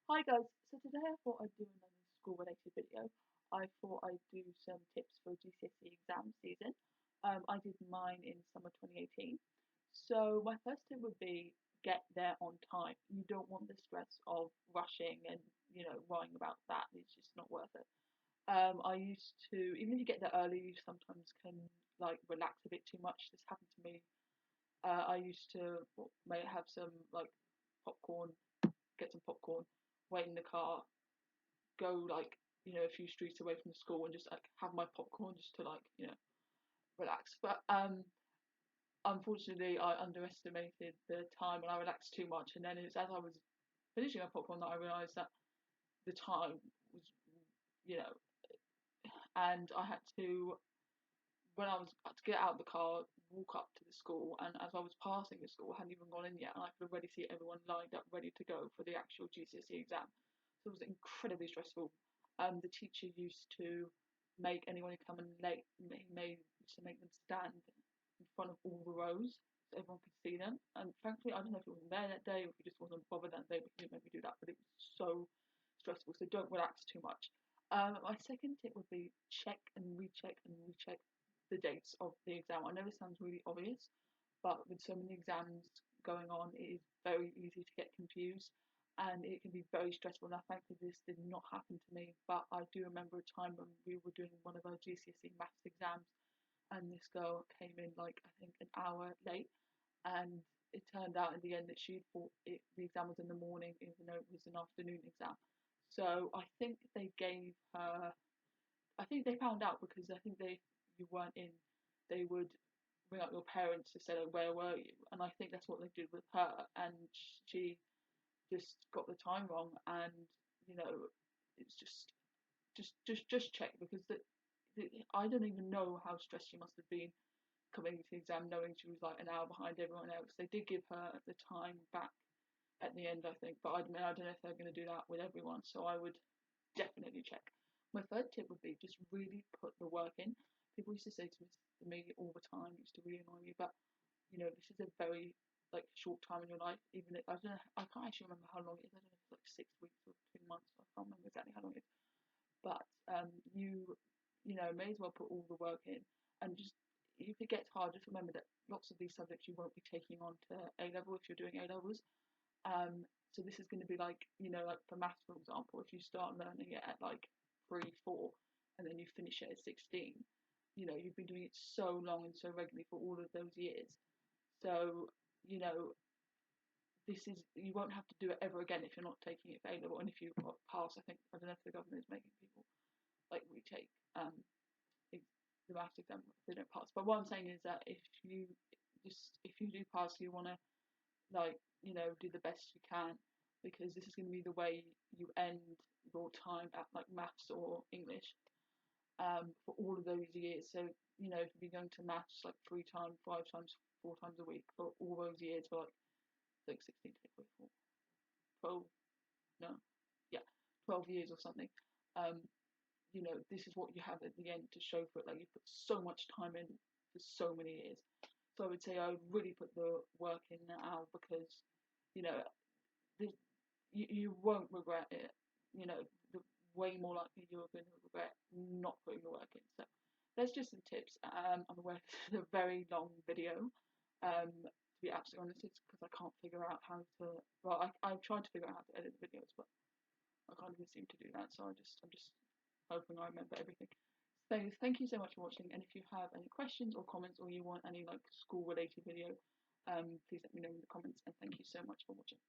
Hi guys, so today I thought I'd do another school related video. I thought I'd do some tips for GCSE exam season. I did mine in summer 2018. So my first tip would be get there on time. You don't want the stress of rushing and worrying about that. It's just not worth it. I used to, even if you get there early, you sometimes can like relax a bit too much. This happened to me. I used to may have some like popcorn, get some popcorn, wait in the car, go like a few streets away from the school and just like have my popcorn just to like relax. But unfortunately, I underestimated the time and I relaxed too much. And then it's as I was finishing my popcorn that I realised that the time was you know, and I had to when I was to get out of the car, walk up to the school, and as I was passing the school, I hadn't even gone in yet, and I could already see everyone lined up, ready to go for the actual GCSE exam. So it was incredibly stressful. The teacher used to make anyone who come in late, used to make them stand in front of all the rows so everyone could see them. And frankly, I don't know if it wasn't there that day or if he just wasn't bothered that day, but he didn't make me do that. But it was so stressful. So don't relax too much. My second tip would be check and recheck the dates of the exam. I know this sounds really obvious, but with so many exams going on, it is very easy to get confused and it can be very stressful. Now, thankfully, this did not happen to me, but I do remember a time when we were doing one of our GCSE maths exams and this girl came in like I think an hour late, and it turned out in the end that she thought the exam was in the morning, even though it was an afternoon exam. So I think they gave her I think they found out because I think you weren't in, they would ring up your parents to say like, where were you? And I think that's what they did with her, and she just got the time wrong, and it's just check because I don't even know how stressed she must have been coming into the exam, knowing she was like an hour behind everyone else. They did give her the time back at the end, I think, but I don't know if they're going to do that with everyone. So I would definitely check. My third tip would be just really put the work in. People used to say to me all the time, it used to really annoy me, but this is a very like short time in your life. Even if, I don't know, I can't actually remember how long it is. I don't know if it's like 6 weeks or 2 months. I can't remember exactly how long it is. But you may as well put all the work in and just if it gets hard, just remember that lots of these subjects you won't be taking on to A level if you're doing A levels. So this is going to be like, like for maths, for example, if you start learning it at like 3, 4, and then you finish it at 16, you've been doing it so long and so regularly for all of those years. So, you won't have to do it ever again if you're not taking it for A level. And if you pass, I don't know if the government is making people like retake the maths exam if they don't pass. But what I'm saying is that if you do pass, you want to do the best you can because this is going to be the way you end your time at like maths or English for all of those years. So, if you've been going to maths like 3 times, 5 times, 4 times a week for all those years for like 16 to 24, 12, no, yeah, 12 years or something. Um, this is what you have at the end to show for it. Like you've put so much time in for so many years. So I would say I would really put the work in now because, you know, you won't regret it. The way more likely you're going to regret not putting the work in. So there's just some tips. I'm aware this is a very long video. To be absolutely honest, it's because I can't figure out how to. Well, I've tried to figure out how to edit the videos, but I can't even seem to do that. So I'm just hoping I remember everything. So thank you so much for watching. And if you have any questions or comments, or you want any like school related video, please let me know in the comments. And thank you so much for watching.